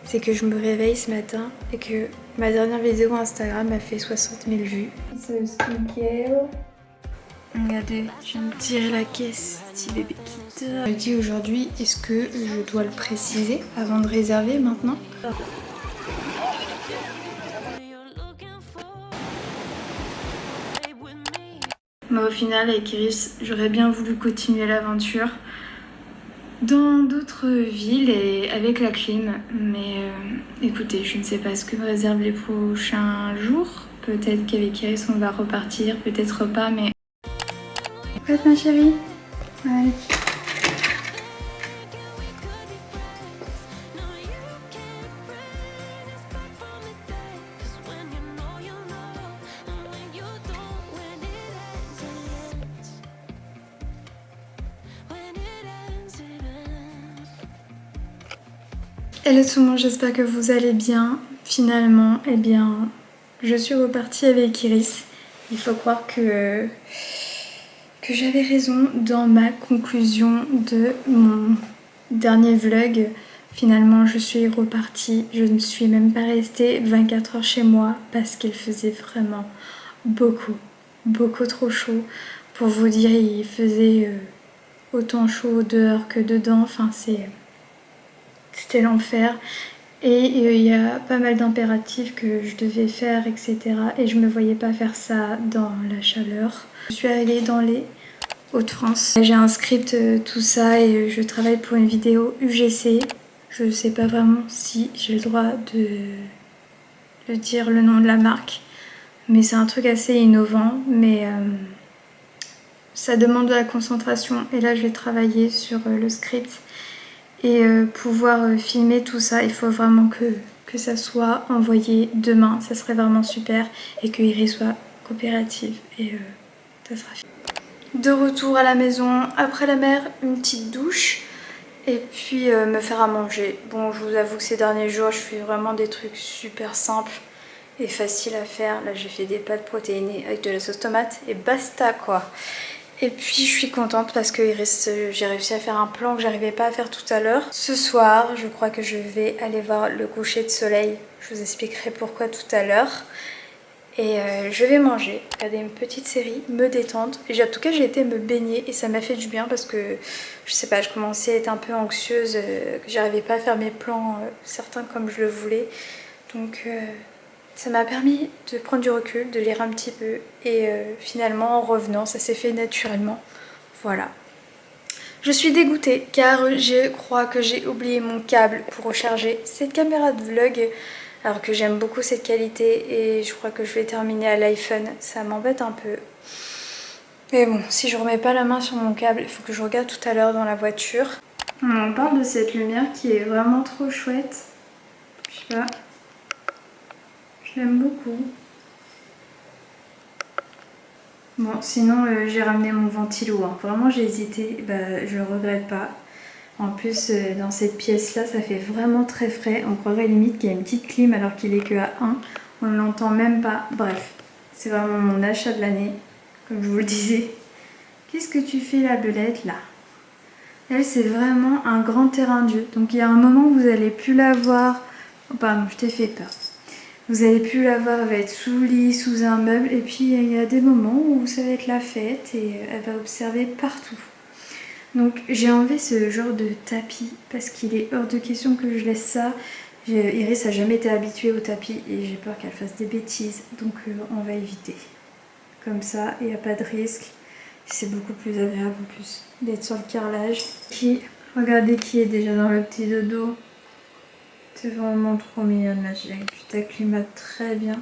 c'est que je me réveille ce matin et que ma dernière vidéo Instagram a fait 60 000 vues. C'est le skincare. Regardez, je viens de tirer la caisse, petit bébé kit. Je me dis aujourd'hui, est-ce que je dois le préciser avant de réserver maintenant? Mais au final, avec Iris, j'aurais bien voulu continuer l'aventure dans d'autres villes et avec la clim. Mais écoutez, je ne sais pas ce que me réservent les prochains jours. Peut-être qu'avec Iris, on va repartir, peut-être pas, mais... Prête ma chérie? Allez. Hello tout le monde, j'espère que vous allez bien. Finalement, eh bien, je suis repartie avec Iris. Il faut croire que j'avais raison dans ma conclusion de mon dernier vlog. Finalement, je suis repartie. Je ne suis même pas restée 24 heures chez moi parce qu'il faisait vraiment beaucoup trop chaud. Pour vous dire, il faisait autant chaud dehors que dedans. Enfin, c'était l'enfer. Et il y a pas mal d'impératifs que je devais faire, etc. Et je me voyais pas faire ça dans la chaleur. Je suis allée dans les Hauts-de-France. J'ai un script, tout ça, et je travaille pour une vidéo UGC. Je sais pas vraiment si j'ai le droit de dire le nom de la marque. Mais c'est un truc assez innovant. Mais ça demande de la concentration. Et là, je vais travailler sur le script. Et pouvoir filmer tout ça, il faut vraiment que ça soit envoyé demain, ça serait vraiment super, et que Iris soit coopérative, et ça sera fini. De retour à la maison après la mer, une petite douche, et puis me faire à manger. Bon, je vous avoue que ces derniers jours, je fais vraiment des trucs super simples et faciles à faire. Là, j'ai fait des pâtes protéinées avec de la sauce tomate, et basta quoi. Et puis je suis contente parce que j'ai réussi à faire un plan que j'arrivais pas à faire tout à l'heure. Ce soir, je crois que je vais aller voir le coucher de soleil. Je vous expliquerai pourquoi tout à l'heure. Et je vais manger, regarder une petite série, me détendre. Et en tout cas, j'ai été me baigner et ça m'a fait du bien parce que, je sais pas, je commençais à être un peu anxieuse, que j'arrivais pas à faire mes plans, certains comme je le voulais. Donc... ça m'a permis de prendre du recul, de lire un petit peu, et finalement en revenant ça s'est fait naturellement. Voilà. Je suis dégoûtée car je crois que j'ai oublié mon câble pour recharger cette caméra de vlog, alors que j'aime beaucoup cette qualité et je crois que je vais terminer à l'iPhone. Ça m'embête un peu. Mais bon, si je remets pas la main sur mon câble, il faut que je regarde tout à l'heure dans la voiture. On parle de cette lumière qui est vraiment trop chouette. Je sais pas. J'aime beaucoup. Bon, sinon j'ai ramené mon ventilo, hein. Vraiment j'ai hésité, bah, je le regrette pas. En plus dans cette pièce là ça fait vraiment très frais, on croirait limite qu'il y a une petite clim alors qu'il est que à 1. On ne l'entend même pas, bref. C'est vraiment mon achat de l'année, comme je vous le disais. Qu'est-ce que tu fais la belette là? Elle c'est vraiment un grand terrain de jeu, donc il y a un moment où vous allez plus la voir. Oh pardon, je t'ai fait peur. Vous allez plus la voir, elle va être sous le lit, sous un meuble, et puis il y a des moments où ça va être la fête et elle va observer partout. Donc j'ai enlevé ce genre de tapis parce qu'il est hors de question que je laisse ça. Iris n'a jamais été habituée au tapis et j'ai peur qu'elle fasse des bêtises, donc on va éviter. Comme ça, il n'y a pas de risque. C'est beaucoup plus agréable en plus d'être sur le carrelage. Regardez qui est déjà dans le petit dodo. C'est vraiment trop mignonne la chérie, tu t'acclimates très bien.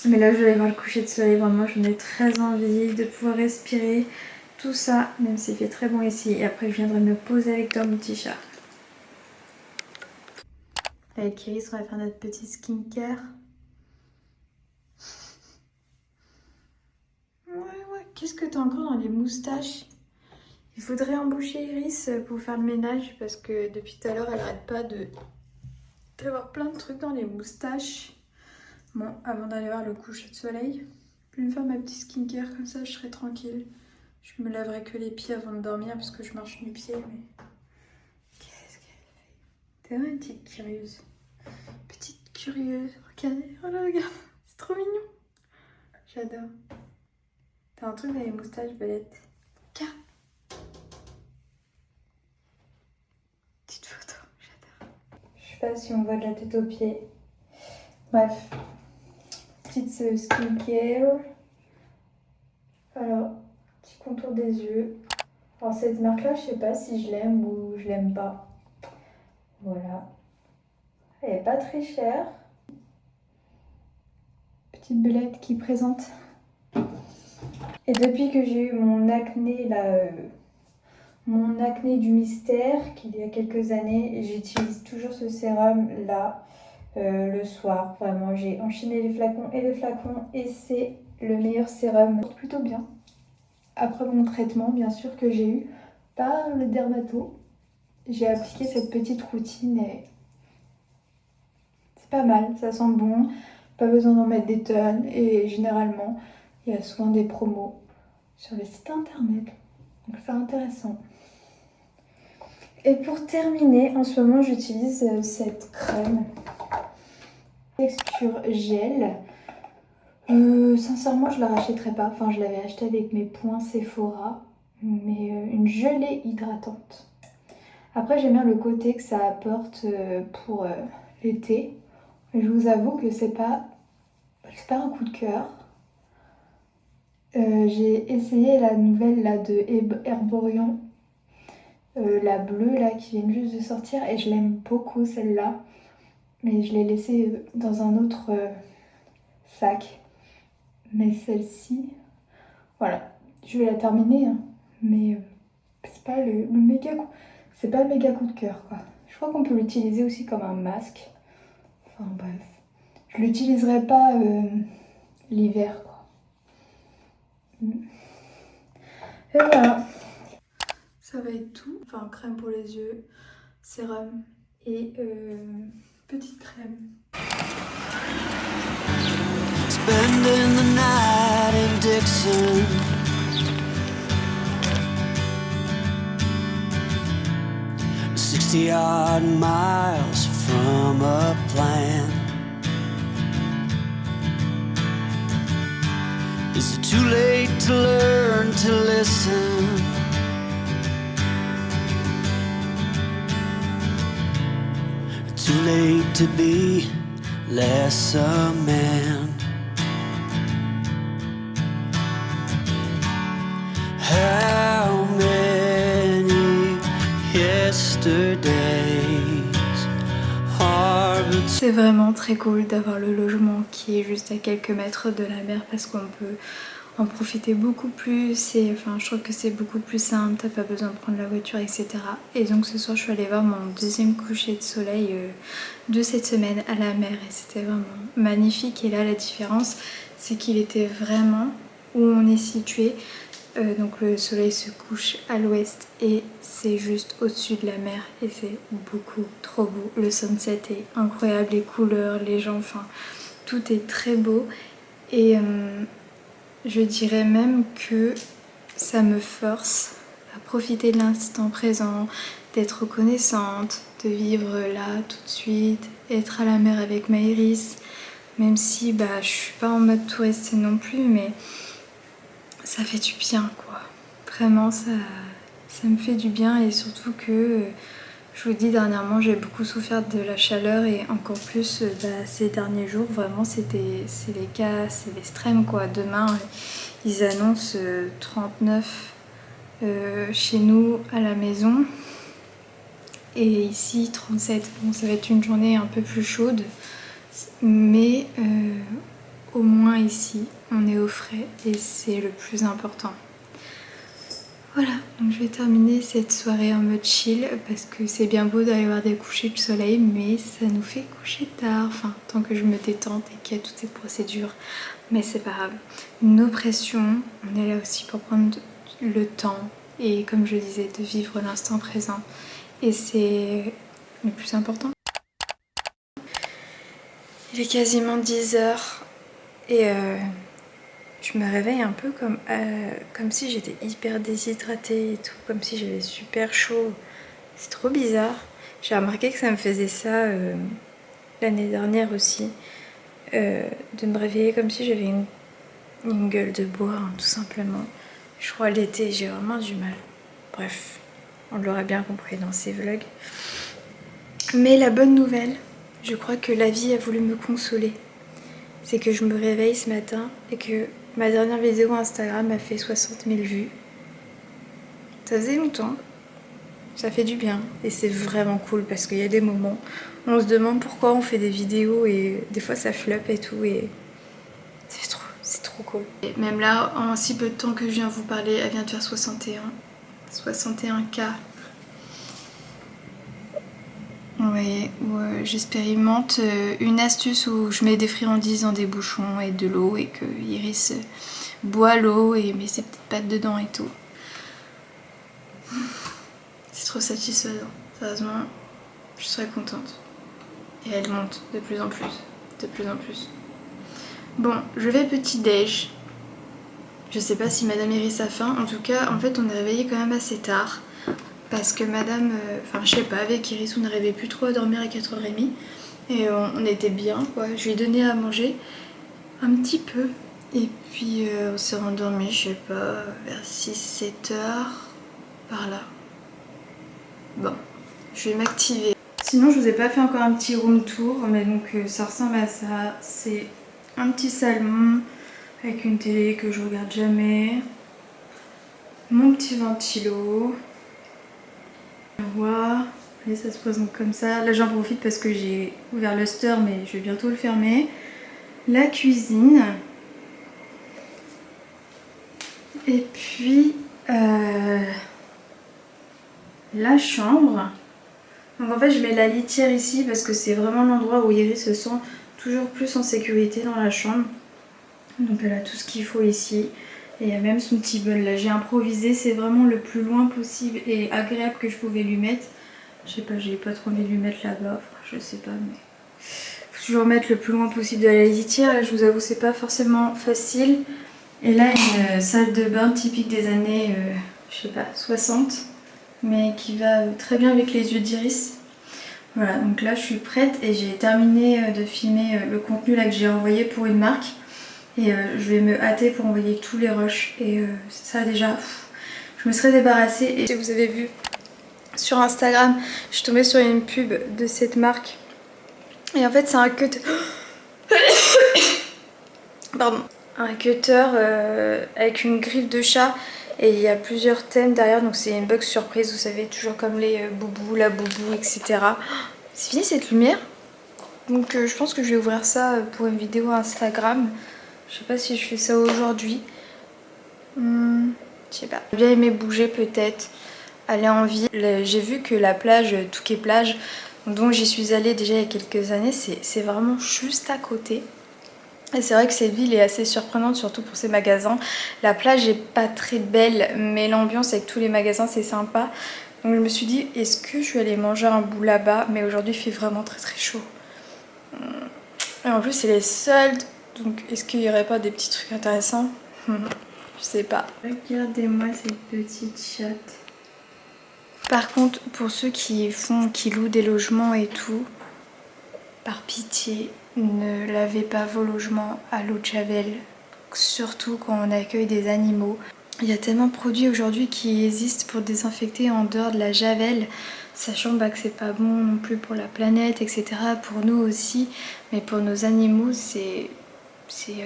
Mais là je vais aller voir le coucher de soleil, vraiment j'en ai très envie de pouvoir respirer tout ça, même s'il fait très bon ici. Et après je viendrai me poser avec toi mon petit chat. Avec Iris on va faire notre petit skincare. Ouais, qu'est-ce que t'as encore dans les moustaches? Il faudrait embaucher Iris pour faire le ménage parce que depuis tout à l'heure elle arrête pas d'avoir plein de trucs dans les moustaches. Bon, avant d'aller voir le coucher de soleil, je vais me faire ma petite skincare, comme ça je serai tranquille. Je me laverai que les pieds avant de dormir parce que je marche nu-pieds, mais... Qu'est-ce qu'elle fait? T'es vraiment une petite curieuse. Petite curieuse. Regardez, oh là, regarde, c'est trop mignon. J'adore. T'as un truc dans les moustaches, Belette. Tiens. Petite photo, j'adore. Je sais pas si on voit de la tête aux pieds. Bref. Petite skincare. Alors, petit contour des yeux. Alors cette marque-là, je sais pas si je l'aime ou je l'aime pas. Voilà. Elle est pas très chère. Petite belette qui présente. Et depuis que j'ai eu mon acné là, mon acné du mystère, qu'il y a quelques années, j'utilise toujours ce sérum là le soir. Vraiment, j'ai enchaîné les flacons et c'est le meilleur sérum. Plutôt bien. Après mon traitement, bien sûr, que j'ai eu par le dermato, j'ai appliqué cette petite routine et c'est pas mal, ça sent bon. Pas besoin d'en mettre des tonnes et généralement, il y a souvent des promos sur les sites internet. Donc c'est intéressant. Et pour terminer, en ce moment, j'utilise cette crème texture gel. Sincèrement, je la rachèterai pas. Enfin, je l'avais achetée avec mes points Sephora, mais une gelée hydratante. Après, j'aime bien le côté que ça apporte pour l'été. Je vous avoue que c'est pas un coup de cœur. J'ai essayé la nouvelle là, de Herborian, la bleue là qui vient juste de sortir et je l'aime beaucoup celle-là. Mais je l'ai laissée dans un autre sac. Mais celle-ci, voilà, je vais la terminer, hein. Mais c'est pas le méga coup. C'est pas le méga coup de cœur quoi. Je crois qu'on peut l'utiliser aussi comme un masque. Enfin bref. Je l'utiliserai pas l'hiver quoi. Et voilà. Ça va être tout. Enfin crème pour les yeux, sérum et petite crème. Spending the night in Dixon. 60-odd miles from a plan. Is it too late to learn to listen? Too late to be less a man. How many yesterdays are... C'est vraiment très cool d'avoir le logement qui est juste à quelques mètres de la mer parce qu'on peut en profiter beaucoup plus et enfin je trouve que c'est beaucoup plus simple, t'as pas besoin de prendre la voiture etc. Et donc ce soir je suis allée voir mon deuxième coucher de soleil de cette semaine à la mer et c'était vraiment magnifique. Et là la différence c'est qu'il était vraiment où on est situé. Donc le soleil se couche à l'ouest et c'est juste au-dessus de la mer et c'est beaucoup trop beau. Le sunset est incroyable, les couleurs, les gens, enfin tout est très beau et je dirais même que ça me force à profiter de l'instant présent, d'être reconnaissante, de vivre là tout de suite, être à la mer avec Maëris, même si je suis pas en mode touriste non plus, mais ça fait du bien quoi. Vraiment ça me fait du bien et surtout que je vous dis dernièrement j'ai beaucoup souffert de la chaleur et encore plus ces derniers jours vraiment c'est l'extrême quoi. Demain ils annoncent 39 chez nous à la maison et ici 37. Bon ça va être une journée un peu plus chaude mais au moins ici on est au frais et c'est le plus important. Voilà, donc je vais terminer cette soirée en mode chill parce que c'est bien beau d'aller voir des couchers de soleil mais ça nous fait coucher tard, enfin tant que je me détente et qu'il y a toutes ces procédures, mais c'est pas grave. Nos pressions, on est là aussi pour prendre le temps et comme je disais de vivre l'instant présent et c'est le plus important. Il est quasiment 10h et je me réveille un peu comme si j'étais hyper déshydratée et tout, comme si j'avais super chaud. C'est trop bizarre. J'ai remarqué que ça me faisait ça l'année dernière aussi, de me réveiller comme si j'avais une gueule de bois, hein, tout simplement. Je crois l'été, j'ai vraiment du mal. Bref, on l'aurait bien compris dans ces vlogs. Mais la bonne nouvelle, je crois que la vie a voulu me consoler. C'est que je me réveille ce matin et que ma dernière vidéo Instagram a fait 60 000 vues. Ça faisait longtemps. Ça fait du bien et c'est vraiment cool parce qu'il y a des moments où on se demande pourquoi on fait des vidéos et des fois ça flop et tout et c'est trop cool. Et même là, en si peu de temps que je viens vous parler, elle vient de faire 61K. Oui, j'expérimente une astuce où je mets des friandises dans des bouchons et de l'eau et que Iris boit l'eau et met ses petites pattes dedans et tout. C'est trop satisfaisant, sérieusement, je serais contente. Et elle monte de plus en plus, de plus en plus. Bon, je vais petit déj. Je sais pas si Madame Iris a faim, en tout cas, en fait, on est réveillé quand même assez tard. Parce que Madame, enfin je sais pas, avec Iris, on n'arrivait plus trop à dormir à 4h30. Et on était bien, quoi. Je lui ai donné à manger un petit peu. Et puis on s'est rendormi, je sais pas, vers 6-7 heures, par là. Bon, je vais m'activer. Sinon, je vous ai pas fait encore un petit room tour, mais donc ça ressemble à ça. C'est un petit salon avec une télé que je regarde jamais. Mon petit ventilo. Miroir. Et ça se présente comme ça. Là, j'en profite parce que j'ai ouvert le store, mais je vais bientôt le fermer. La cuisine. Et puis la chambre. Donc en fait, je mets la litière ici parce que c'est vraiment l'endroit où Iris se sent toujours plus en sécurité dans la chambre. Donc elle a tout ce qu'il faut ici. Et il y a même son petit bol là. J'ai improvisé, c'est vraiment le plus loin possible et agréable que je pouvais lui mettre. Je sais pas, j'ai pas trop envie de lui mettre là-bas. Enfin, je sais pas, mais faut toujours mettre le plus loin possible de la litière. Là, je vous avoue, c'est pas forcément facile. Et là, une salle de bain typique des années, je sais pas, 60. Mais qui va très bien avec les yeux d'Iris. Voilà, donc là, je suis prête et j'ai terminé de filmer le contenu là que j'ai envoyé pour une marque. Et je vais me hâter pour envoyer tous les rushs. Et ça déjà, je me serais débarrassée. Et si vous avez vu sur Instagram, je suis tombée sur une pub de cette marque. Et en fait c'est un cutter. Pardon. Un cutter avec une griffe de chat. Et il y a plusieurs thèmes derrière. Donc c'est une box surprise, vous savez, toujours comme les boubous, la boubou, etc. C'est fini cette lumière. Donc je pense que je vais ouvrir ça pour une vidéo Instagram. Je sais pas si je fais ça aujourd'hui. Je sais pas. J'ai bien aimé bouger peut-être, aller en ville. J'ai vu que la plage, Touquet plage, dont j'y suis allée déjà il y a quelques années, c'est vraiment juste à côté. Et c'est vrai que cette ville est assez surprenante, surtout pour ses magasins. La plage est pas très belle, mais l'ambiance avec tous les magasins c'est sympa. Donc je me suis dit, est-ce que je vais aller manger un bout là-bas? Mais aujourd'hui il fait vraiment très très chaud. Et en plus c'est les soldes. Donc est-ce qu'il n'y aurait pas des petits trucs intéressants? Je sais pas. Regardez-moi cette petite chatte. Par contre, pour ceux qui louent des logements et tout, par pitié, ne lavez pas vos logements à l'eau de Javel. Surtout quand on accueille des animaux. Il y a tellement de produits aujourd'hui qui existent pour désinfecter en dehors de la Javel, sachant que c'est pas bon non plus pour la planète, etc. Pour nous aussi, mais pour nos animaux c'est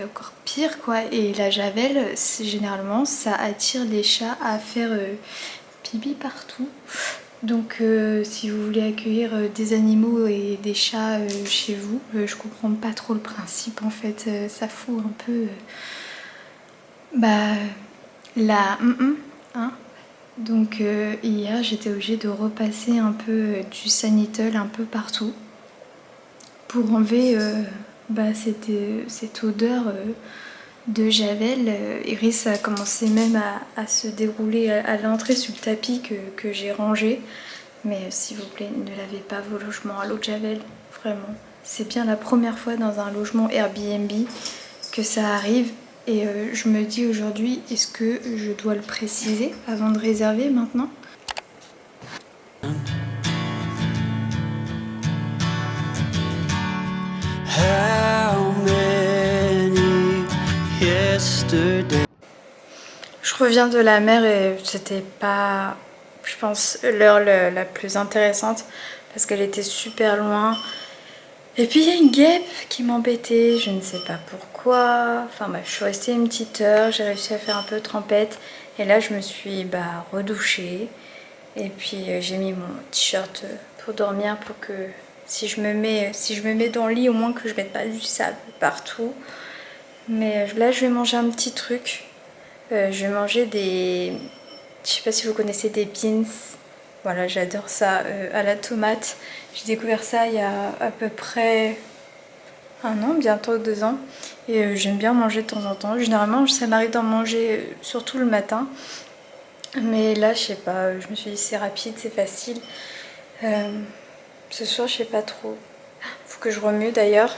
encore pire quoi. Et la Javel, généralement ça attire les chats à faire pipi partout. Donc si vous voulez accueillir des animaux et des chats chez vous, je comprends pas trop le principe en fait. Ça fout un peu la hein. Donc hier j'étais obligée de repasser un peu du Sanitol un peu partout pour enlever cette odeur de Javel. Iris a commencé même à se dérouler à l'entrée sur le tapis que j'ai rangé. Mais s'il vous plaît, ne lavez pas vos logements à l'eau de Javel, vraiment. C'est bien la première fois dans un logement Airbnb que ça arrive. Et je me dis aujourd'hui, est-ce que je dois le préciser avant de réserver maintenant? Je reviens de la mer et c'était pas, je pense, l'heure la plus intéressante parce qu'elle était super loin. Et puis il y a une guêpe qui m'embêtait, je ne sais pas pourquoi. Enfin bref, je suis restée une petite heure, j'ai réussi à faire un peu trempette. Et là je me suis redouchée. Et puis j'ai mis mon t-shirt pour dormir pour que si je me mets dans le lit, au moins que je mette pas du sable partout. Mais là je vais manger un petit truc. Je vais manger des... Je sais pas si vous connaissez des beans. Voilà, j'adore ça à la tomate. J'ai découvert ça il y a à peu près 1 an, bientôt 2 ans. Et j'aime bien manger de temps en temps. Généralement, ça m'arrive d'en manger surtout le matin. Mais là, je sais pas, je me suis dit c'est rapide, c'est facile. Ce soir, je sais pas trop. Faut que je remue d'ailleurs.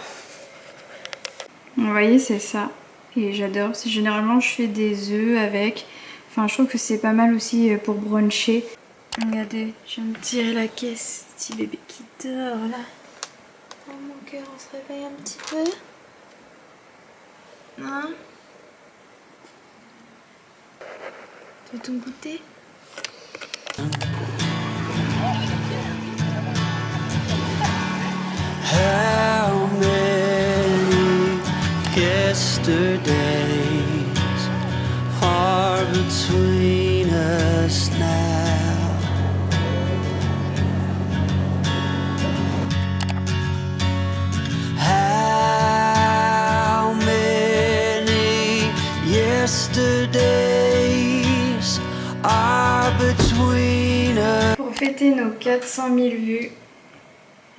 Vous voyez, c'est ça. Et j'adore. Généralement, je fais des œufs avec. Enfin, je trouve que c'est pas mal aussi pour bruncher. Regardez, je viens de tirer la caisse. Petit bébé qui dort là. Oh mon cœur, on se réveille un petit peu. Hein? Tu veux ton goûter? How many yesterdays are between us now? How many yesterdays are between us? Pour fêter nos 400 000 vues,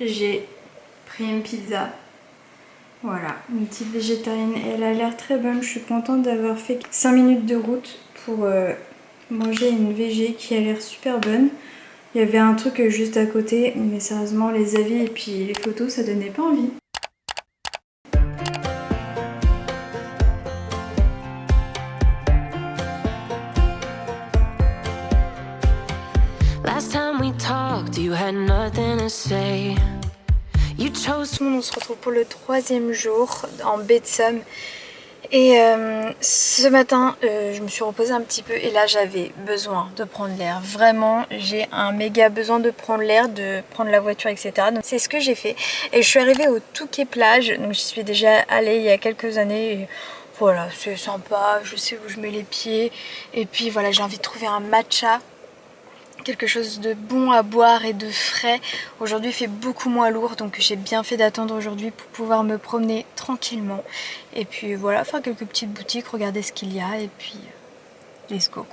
j'ai pris une pizza. Voilà, une petite végétarienne. Elle a l'air très bonne. Je suis contente d'avoir fait 5 minutes de route pour manger une végé qui a l'air super bonne. Il y avait un truc juste à côté, mais sérieusement, les avis et puis les photos, ça donnait pas envie. Last time we talked, you had nothing to say. You chose. On se retrouve pour le 3e jour en baie de Somme. Et ce matin, je me suis reposée un petit peu et là j'avais besoin de prendre l'air. Vraiment, j'ai un méga besoin de prendre l'air, de prendre la voiture, etc. Donc c'est ce que j'ai fait. Et je suis arrivée au Touquet plage, donc j'y suis déjà allée il y a quelques années. Et voilà, c'est sympa, je sais où je mets les pieds. Et puis voilà, j'ai envie de trouver un matcha. Quelque chose de bon à boire et de frais. Aujourd'hui il fait beaucoup moins lourd, donc j'ai bien fait d'attendre aujourd'hui pour pouvoir me promener tranquillement. Et puis voilà, faire quelques petites boutiques, regarder ce qu'il y a et puis let's go.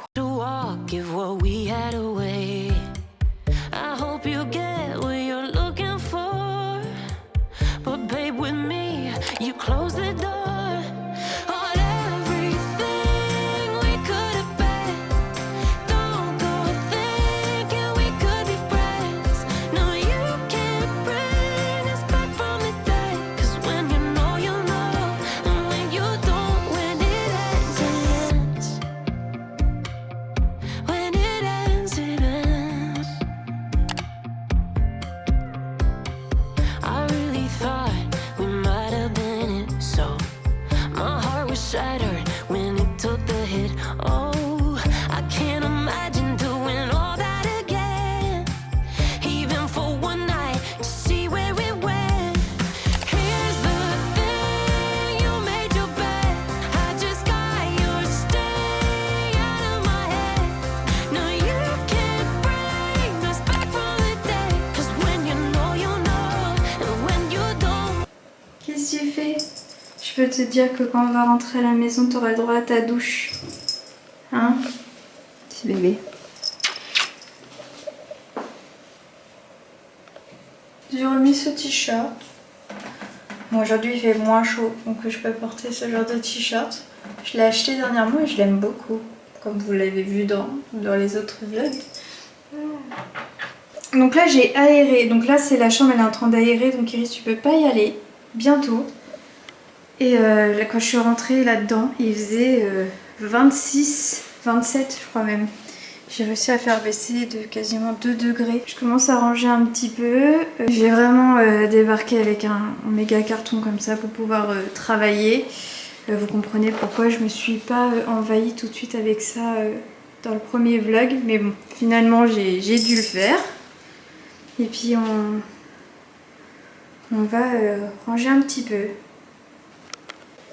Je peux te dire que quand on va rentrer à la maison, tu auras le droit à ta douche. Hein? Petit bébé. J'ai remis ce t-shirt. Bon, aujourd'hui il fait moins chaud, donc je peux porter ce genre de t-shirt. Je l'ai acheté dernièrement et je l'aime beaucoup, comme vous l'avez vu dans les autres vlogs. Donc là j'ai aéré, donc là c'est la chambre, elle est en train d'aérer, donc Iris tu peux pas y aller, bientôt. Et là, quand je suis rentrée là-dedans, il faisait 26, 27 je crois même. J'ai réussi à faire baisser de quasiment 2 degrés. Je commence à ranger un petit peu. J'ai vraiment débarqué avec un méga carton comme ça pour pouvoir travailler. Vous comprenez pourquoi je me suis pas envahie tout de suite avec ça dans le premier vlog. Mais bon, finalement j'ai dû le faire. Et puis on va ranger un petit peu.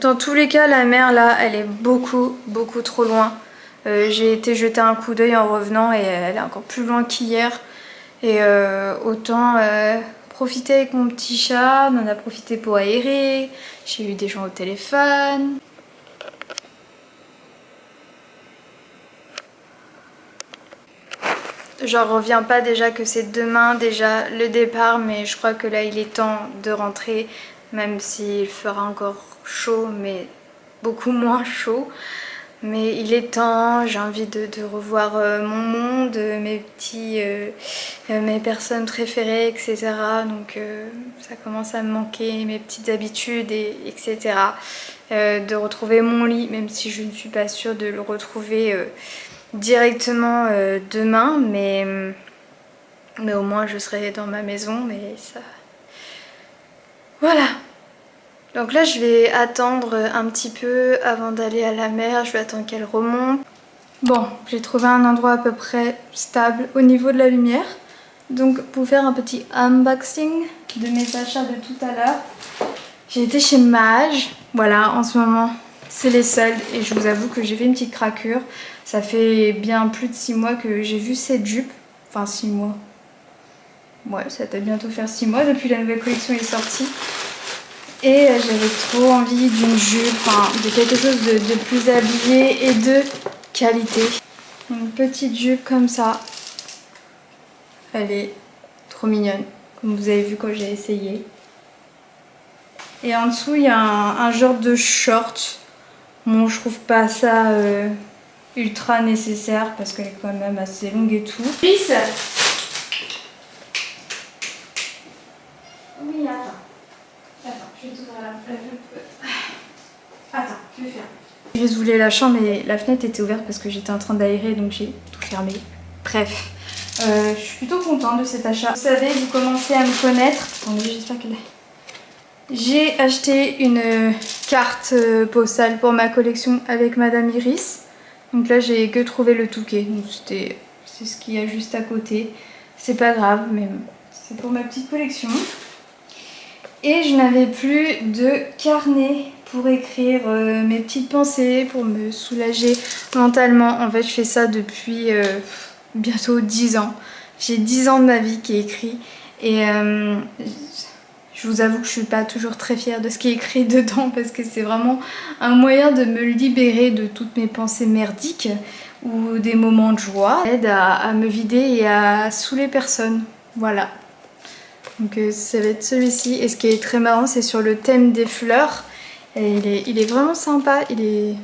Dans tous les cas, la mer là, elle est beaucoup trop loin. J'ai été jeter un coup d'œil en revenant et elle est encore plus loin qu'hier. Et autant profiter avec mon petit chat, on en a profité pour aérer. J'ai eu des gens au téléphone. J'en reviens pas déjà que c'est demain déjà le départ, mais je crois que là il est temps de rentrer, même s'il fera encore chaud, mais beaucoup moins chaud. Mais il est temps, j'ai envie de revoir mon monde, mes personnes préférées, etc. Donc ça commence à me manquer, mes petites habitudes, etc. De retrouver mon lit, même si je ne suis pas sûre de le retrouver directement demain, mais au moins je serai dans ma maison, mais ça... Voilà. Donc là je vais attendre un petit peu avant d'aller à la mer, je vais attendre qu'elle remonte. Bon, j'ai trouvé un endroit à peu près stable au niveau de la lumière. Donc pour faire un petit unboxing de mes achats de tout à l'heure, j'ai été chez Mage. Voilà, en ce moment c'est les soldes et je vous avoue que j'ai fait une petite craquure. Ça fait bien plus de 6 mois que j'ai vu cette jupe. Enfin 6 mois. Ouais, ça doit bientôt faire 6 mois depuis la nouvelle collection est sortie. Et j'avais trop envie d'une jupe, enfin de quelque chose de plus habillé et de qualité. Une petite jupe comme ça. Elle est trop mignonne, comme vous avez vu quand j'ai essayé. Et en dessous, il y a un genre de short. Bon, je trouve pas ça ultra nécessaire parce qu'elle est quand même assez longue et tout. Oui, attends, je vais t'ouvrir la Attends, je vais faire. J'ai isolé la chambre et la fenêtre était ouverte parce que j'étais en train d'aérer, donc j'ai tout fermé. Bref, je suis plutôt contente de cet achat. Vous savez, vous commencez à me connaître. Attendez, j'espère qu'elle est... J'ai acheté une carte postale pour ma collection avec Madame Iris. Donc là, j'ai que trouvé le Touquet. Donc c'est ce qu'il y a juste à côté. C'est pas grave, mais c'est pour ma petite collection. Et je n'avais plus de carnet pour écrire mes petites pensées, pour me soulager mentalement. En fait, je fais ça depuis bientôt 10 ans. J'ai 10 ans de ma vie qui est écrit. Et je vous avoue que je suis pas toujours très fière de ce qui est écrit dedans parce que c'est vraiment un moyen de me libérer de toutes mes pensées merdiques ou des moments de joie. Ça aide à me vider et à saouler personne. Voilà. Donc ça va être celui-ci. Et ce qui est très marrant, c'est sur le thème des fleurs. Et il est vraiment sympa. Et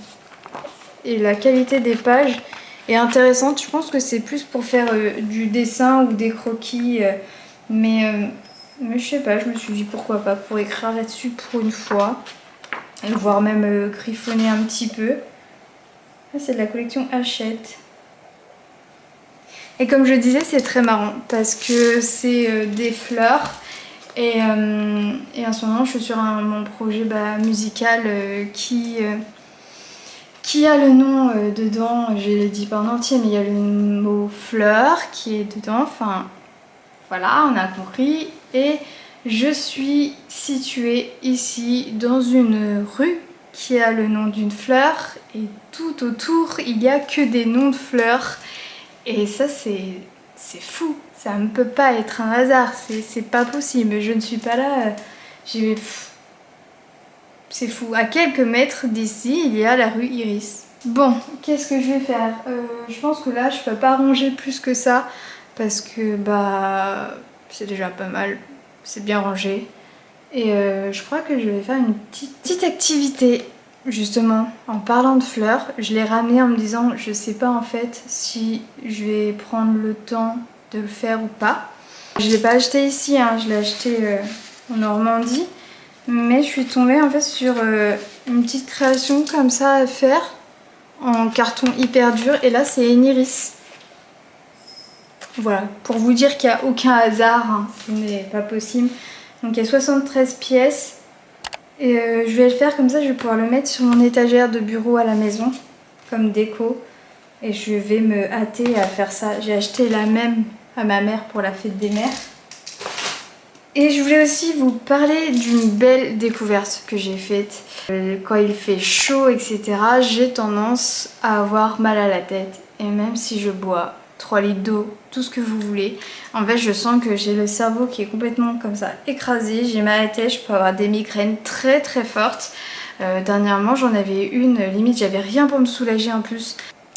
la qualité des pages est intéressante. Je pense que c'est plus pour faire du dessin ou des croquis. Mais je sais pas, je me suis dit pourquoi pas pour écrire là-dessus pour une fois. Et voire même griffonner un petit peu. Là, c'est de la collection Hachette. Et comme je disais, c'est très marrant parce que c'est des fleurs. Et en ce moment, je suis sur mon projet musical qui a le nom dedans. Je l'ai dit pas en entier, mais il y a le mot fleur qui est dedans. Enfin, voilà, on a compris. Et je suis située ici dans une rue qui a le nom d'une fleur. Et tout autour, il n'y a que des noms de fleurs. Et ça, c'est fou. Ça ne peut pas être un hasard. C'est pas possible. Je ne suis pas là. C'est fou. À quelques mètres d'ici, il y a la rue Iris. Bon, qu'est-ce que je vais faire? Je pense que là, je peux pas ranger plus que ça. Parce que, c'est déjà pas mal. C'est bien rangé. Et je crois que je vais faire une petite activité. Justement, en parlant de fleurs, je l'ai ramené en me disant je sais pas en fait si je vais prendre le temps de le faire ou pas. Je l'ai pas acheté ici, hein, je l'ai acheté en Normandie, mais je suis tombée en fait sur une petite création comme ça à faire en carton hyper dur et là c'est une iris. Voilà, pour vous dire qu'il n'y a aucun hasard, hein, ce n'est pas possible. Donc il y a 73 pièces. Et je vais le faire comme ça, je vais pouvoir le mettre sur mon étagère de bureau à la maison, comme déco. Et je vais me hâter à faire ça. J'ai acheté la même à ma mère pour la fête des mères. Et je voulais aussi vous parler d'une belle découverte que j'ai faite. Quand il fait chaud, etc., j'ai tendance à avoir mal à la tête. Et même si je bois 3 litres d'eau, tout ce que vous voulez, en fait je sens que j'ai le cerveau qui est complètement comme ça écrasé. J'ai mal à la tête, je peux avoir des migraines très très fortes. Dernièrement j'en avais une, limite j'avais rien pour me soulager en plus.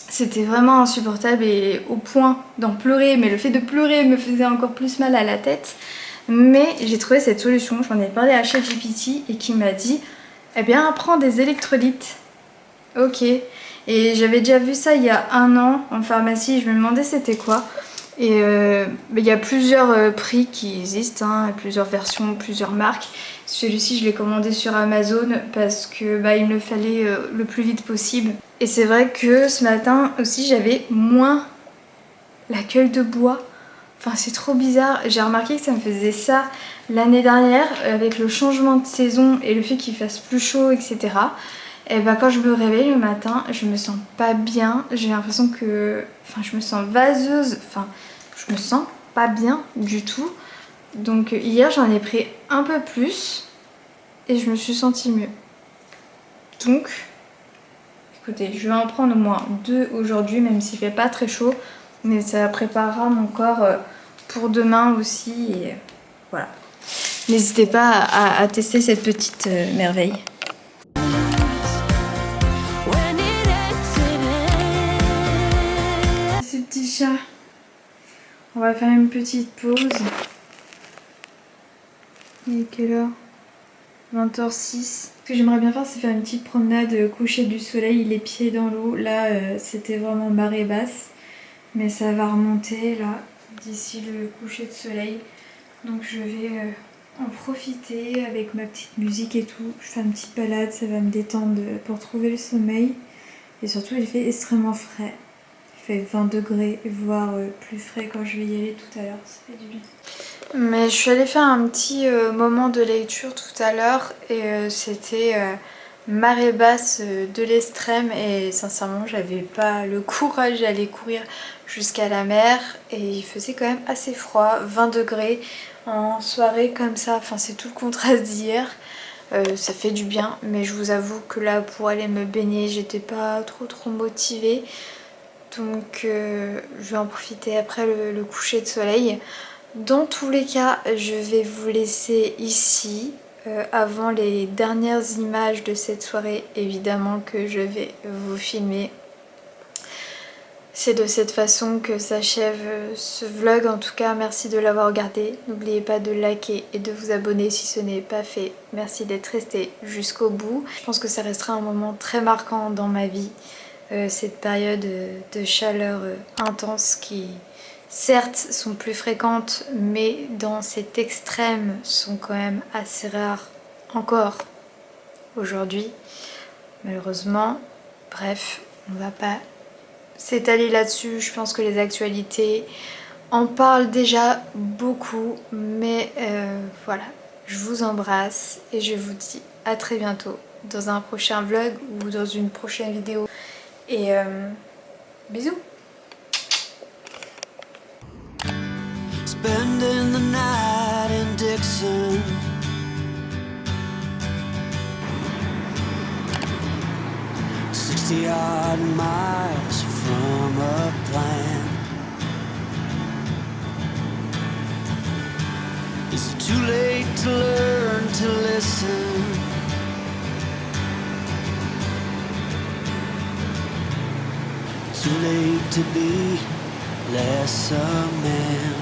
C'était vraiment insupportable et au point d'en pleurer, mais le fait de pleurer me faisait encore plus mal à la tête. Mais j'ai trouvé cette solution, j'en ai parlé à ChatGPT et qui m'a dit eh bien prends des électrolytes. Ok. Et j'avais déjà vu ça il y a 1 an en pharmacie, je me demandais c'était quoi. Et il y a plusieurs prix qui existent, hein, plusieurs versions, plusieurs marques. Celui-ci je l'ai commandé sur Amazon parce que il me le fallait le plus vite possible. Et c'est vrai que ce matin aussi j'avais moins la gueule de bois. Enfin c'est trop bizarre, j'ai remarqué que ça me faisait ça l'année dernière avec le changement de saison et le fait qu'il fasse plus chaud, etc. Et quand je me réveille le matin, je me sens pas bien, j'ai l'impression que... Enfin je me sens vaseuse, enfin je me sens pas bien du tout. Donc hier j'en ai pris un peu plus et je me suis sentie mieux. Donc écoutez, je vais en prendre au moins 2 aujourd'hui même s'il fait pas très chaud. Mais ça préparera mon corps pour demain aussi et voilà. N'hésitez pas à tester cette petite merveille. Ce petit chat. On va faire une petite pause. Il est quelle heure? 20h06. Ce que j'aimerais bien faire, c'est faire une petite promenade coucher du soleil, les pieds dans l'eau. Là, c'était vraiment marée basse. Mais ça va remonter là, d'ici le coucher de soleil. Donc je vais en profiter avec ma petite musique et tout. Je fais une petite balade, ça va me détendre pour trouver le sommeil. Et surtout il fait extrêmement frais. Il fait 20 degrés, voire plus frais quand je vais y aller tout à l'heure. Ça fait du bien. Mais je suis allée faire un petit moment de lecture tout à l'heure. Et c'était... marée basse de l'extrême et sincèrement j'avais pas le courage d'aller courir jusqu'à la mer et il faisait quand même assez froid, 20 degrés en soirée comme ça, enfin c'est tout le contraste d'hier. Ça fait du bien mais je vous avoue que là pour aller me baigner j'étais pas trop motivée donc je vais en profiter après le coucher de soleil. Dans tous les cas je vais vous laisser ici. Avant les dernières images de cette soirée, évidemment que je vais vous filmer. C'est de cette façon que s'achève ce vlog. En tout cas, merci de l'avoir regardé. N'oubliez pas de liker et de vous abonner si ce n'est pas fait. Merci d'être resté jusqu'au bout. Je pense que ça restera un moment très marquant dans ma vie. Cette période de chaleur intense qui... certes sont plus fréquentes mais dans cet extrême sont quand même assez rares encore aujourd'hui malheureusement. Bref, on va pas s'étaler là-dessus, je pense que les actualités en parlent déjà beaucoup mais voilà, je vous embrasse et je vous dis à très bientôt dans un prochain vlog ou dans une prochaine vidéo et bisous. Spending the night in Dixon, 60-odd miles from a plan. Is it too late to learn to listen? Too late to be less a man.